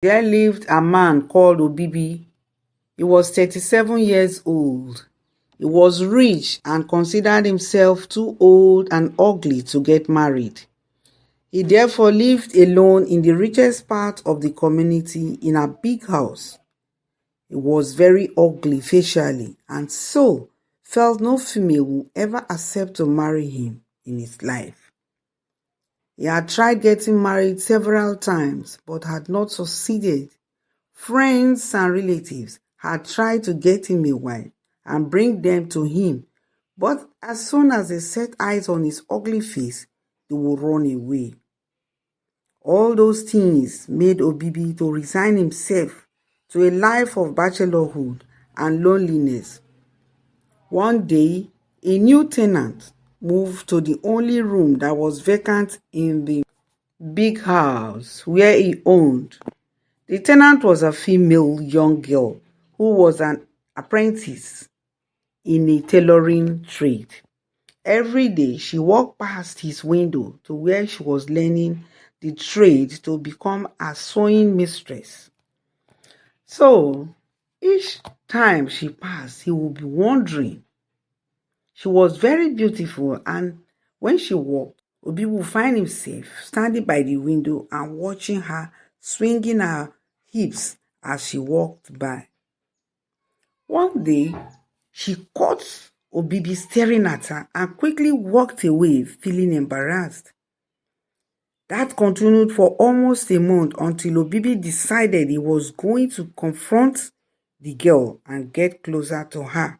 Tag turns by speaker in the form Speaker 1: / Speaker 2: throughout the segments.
Speaker 1: There lived a man called Obibi. He was 37 years old. He was rich and considered himself too old and ugly to get married. He therefore lived alone in the richest part of the community in a big house. He was very ugly facially and so felt no female would ever accept to marry him in his life. He had tried getting married several times but had not succeeded. Friends and relatives had tried to get him a wife and bring them to him, but as soon as they set eyes on his ugly face, they would run away. All those things made Obibi to resign himself to a life of bachelorhood and loneliness. One day, a new tenant moved to the only room that was vacant in the big house where he owned. The tenant was a female young girl who was an apprentice in a tailoring trade. Every day she walked past his window to where she was learning the trade to become a sewing mistress. So each time she passed, he would be wondering. She was very beautiful, and when she walked, Obi would find himself standing by the window and watching her, swinging her hips as she walked by. One day, she caught Obibi staring at her and quickly walked away, feeling embarrassed. That continued for almost a month until Obibi decided he was going to confront the girl and get closer to her.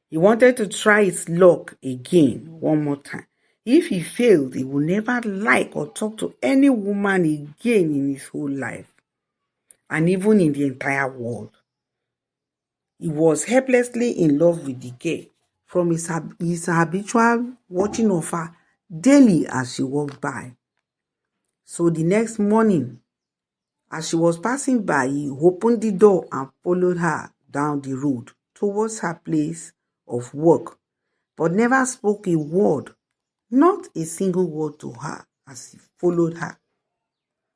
Speaker 1: He wanted to try his luck again one more time. If he failed, he would never like or talk to any woman again in his whole life, and even in the entire world. He was helplessly in love with the girl from his habitual watching of her daily as she walked by. So the next morning, as she was passing by, he opened the door and followed her down the road towards her place of work, but never spoke a word, not a single word to her as he followed her.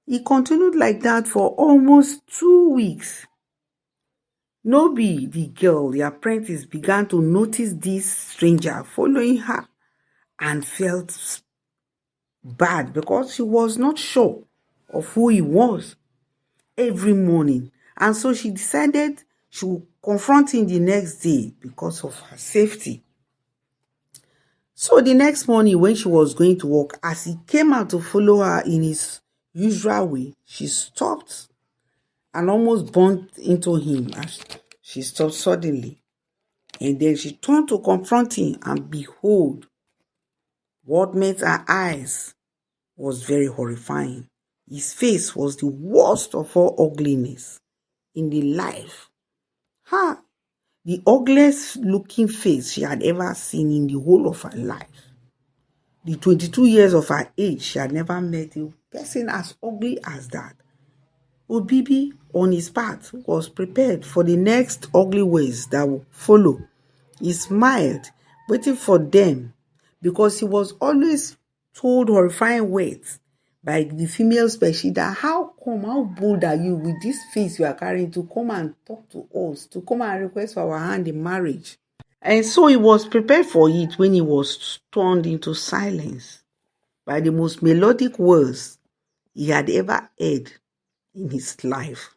Speaker 1: He continued like that for almost 2 weeks. Nobi, the girl, the apprentice, began to notice this stranger following her and felt bad because she was not sure of who he was every morning. And so she decided she would confront him the next day because of her safety. So the next morning when she was going to work, as he came out to follow her in his usual way, she stopped and almost bumped into him as she stopped suddenly. And then she turned to confront him, and behold, what met her eyes was very horrifying. His face was the worst of all ugliness in the life. The ugliest looking face she had ever seen in the whole of her life. The 22 years of her age, she had never met a person as ugly as that. Obibi, on his part, was prepared for the next ugly ways that would follow. He smiled, waiting for them, because he was always told horrifying words by the female species that how bold are you with this face you are carrying to come and talk to us, to come and request for our hand in marriage. And so he was prepared for it when he was turned into silence by the most melodic words he had ever heard in his life.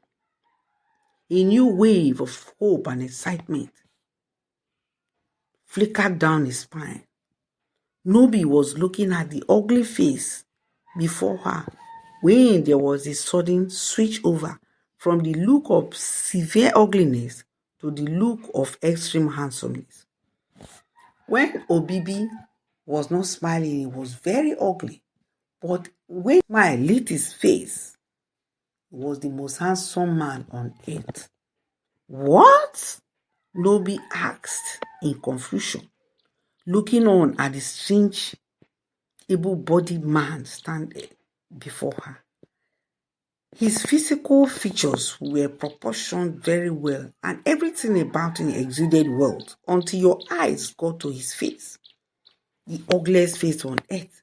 Speaker 1: A new wave of hope and excitement flickered down his spine. Nobi was looking at the ugly face before her when there was a sudden switch over from the look of severe ugliness to the look of extreme handsomeness. When Obibi was not smiling, he was very ugly. But when smile lit his face, he was the most handsome man on earth. What? Nobi asked in confusion, looking on at the strange, able-bodied man standing before her. His physical features were proportioned very well, and everything about him exuded wealth until your eyes got to his face, the ugliest face on earth.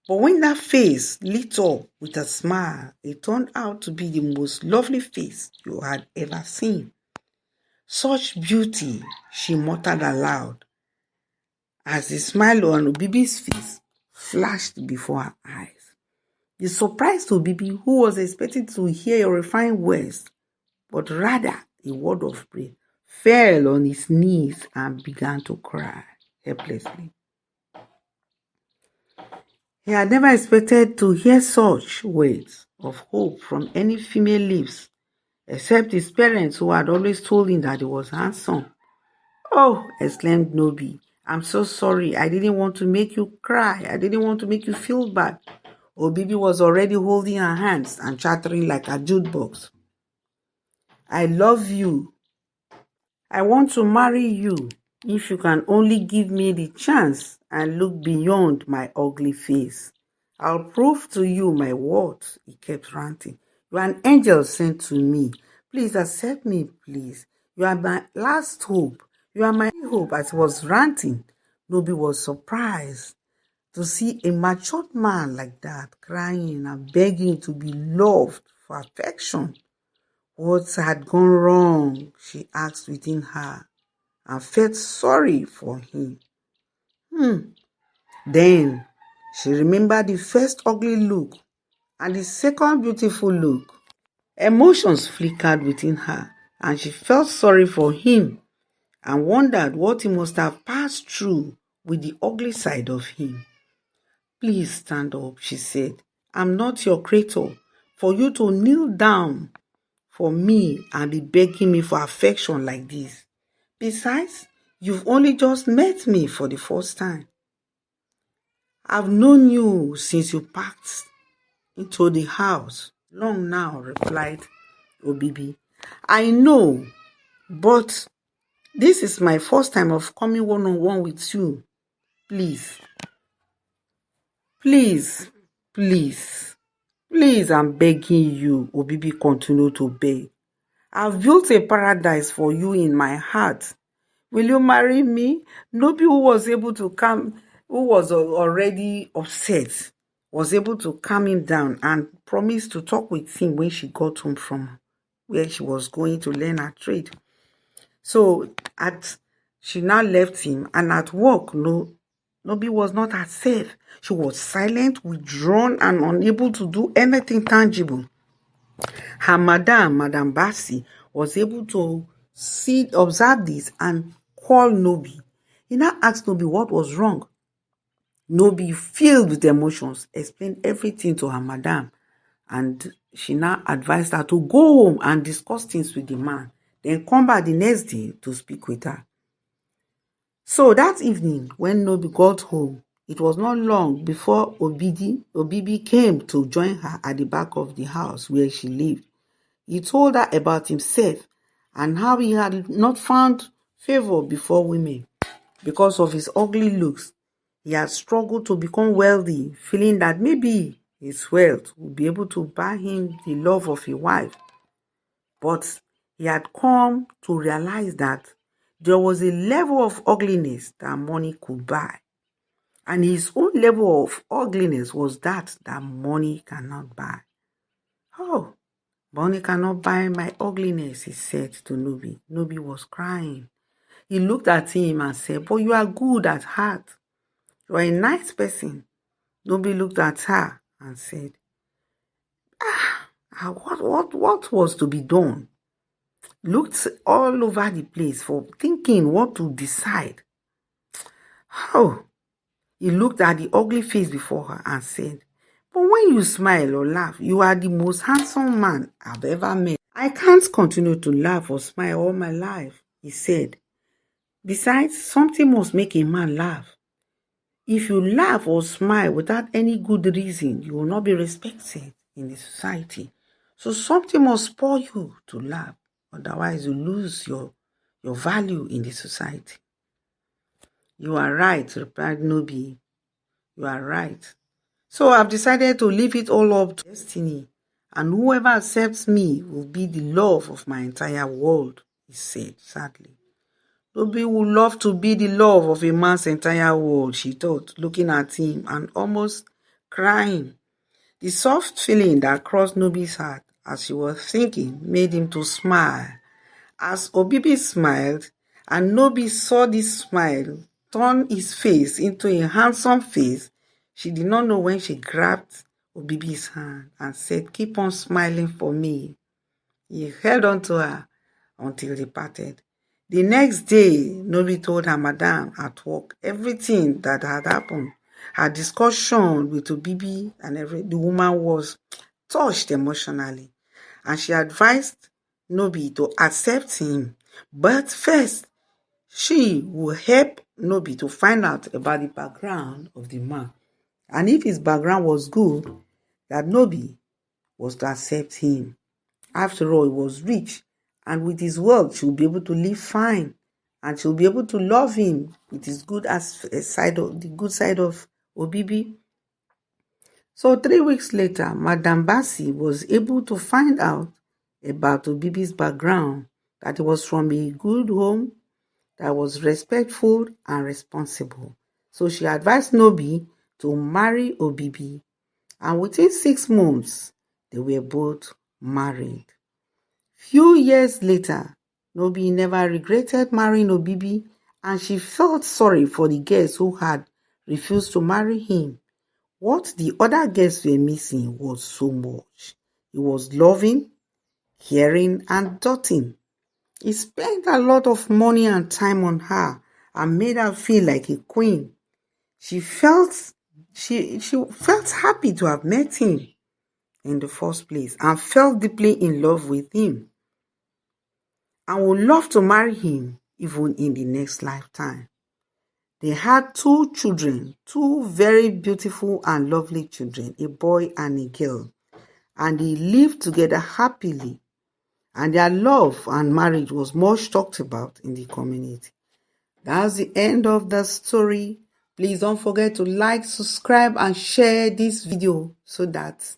Speaker 1: But when that face lit up with a smile, it turned out to be the most lovely face you had ever seen. Such beauty, she muttered aloud, as the smile on Obibi's face flashed before her eyes. The surprise to Obibi, who was expecting to hear your refined words, but rather a word of prayer, fell on his knees and began to cry helplessly. He had never expected to hear such words of hope from any female lips, except his parents, who had always told him that he was handsome. "Oh," exclaimed Nobi, "I'm so sorry. I didn't want to make you cry. I didn't want to make you feel bad." Obibi was already holding her hands and chattering like a jukebox. "I love you. I want to marry you if you can only give me the chance and look beyond my ugly face. I'll prove to you my worth," he kept ranting. "You are an angel sent to me. Please accept me, please. You are my last hope. You are my hope." As he was ranting, Nobi was surprised to see a matured man like that crying and begging to be loved for affection. What had gone wrong, she asked within her, and felt sorry for him. Then she remembered the first ugly look and the second beautiful look. Emotions flickered within her, and she felt sorry for him and wondered what he must have passed through with the ugly side of him. "Please stand up," she said. "I'm not your creator for you to kneel down for me and be begging me for affection like this. Besides, you've only just met me for the first time. I've known you since you packed into the house long now," replied Obibi. "I know, but this is my first time of coming one-on-one with you. Please, please, please, please, I'm begging you," Obibi continued to beg. "I've built a paradise for you in my heart. Will you marry me?" Nobi, who was already upset, was able to calm him down and promised to talk with him when she got home from where she was going to learn her trade. So she now left him, and at work, Nobi was not herself. She was silent, withdrawn, and unable to do anything tangible. Her Madam Bassi, was able to observe this and call Nobi. He now asked Nobi what was wrong. Nobi, filled with emotions, explained everything to her madam, and she now advised her to go home and discuss things with the man, then come back the next day to speak with her. So that evening, when Nobi got home, it was not long before Obibi came to join her at the back of the house where she lived. He told her about himself and how he had not found favor before women because of his ugly looks. He had struggled to become wealthy, feeling that maybe his wealth would be able to buy him the love of a wife. But he had come to realize that there was a level of ugliness that money could buy. And his own level of ugliness was that money cannot buy. "Oh, money cannot buy my ugliness," he said to Nobi. Nobi was crying. He looked at him and said, "But you are good at heart. You are a nice person." Nobi looked at her and said, what was to be done? Looked all over the place for thinking what to decide. Oh, he looked at the ugly face before her and said, "But when you smile or laugh, you are the most handsome man I've ever met. I can't continue to laugh or smile all my life," he said. "Besides, something must make a man laugh. If you laugh or smile without any good reason, you will not be respected in the society. So something must spur you to laugh. Otherwise, you lose your value in the society." "You are right," replied Nobi. "You are right. So I've decided to leave it all up to destiny. And whoever accepts me will be the love of my entire world," he said sadly. Nobi would love to be the love of a man's entire world, she thought, looking at him and almost crying. The soft feeling that crossed Nobi's heart as she was thinking made him to smile. As Obibi smiled, and Nobi saw this smile turn his face into a handsome face, she did not know when she grabbed Obibi's hand and said, "Keep on smiling for me." He held on to her until they parted. The next day, Nobi told her madam at work everything that had happened. Her discussion with Obibi and the woman was touched emotionally, and she advised Nobi to accept him. But first, she would help Nobi to find out about the background of the man. And if his background was good, that Nobi was to accept him. After all, he was rich, and with his wealth, she will be able to live fine, and she'll be able to love him with his good the good side of Obibi. So 3 weeks later, Madame Bassi was able to find out about Obibi's background, that he was from a good home, that was respectful and responsible. So she advised Nobi to marry Obibi, and within 6 months, they were both married. Few years later, Nobi never regretted marrying Obibi, and she felt sorry for the girls who had refused to marry him. What the other girls were missing was so much. He was loving, caring, and doting. He spent a lot of money and time on her and made her feel like a queen. She felt happy to have met him in the first place and felt deeply in love with him, and would love to marry him even in the next lifetime. They had 2 children, 2 very beautiful and lovely children, a boy and a girl, and they lived together happily, and their love and marriage was much talked about in the community. That's the end of the story. Please don't forget to like, subscribe, and share this video so that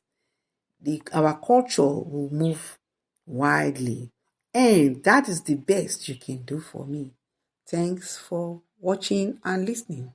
Speaker 1: our culture will move widely. And that is the best you can do for me. Thanks for watching and listening.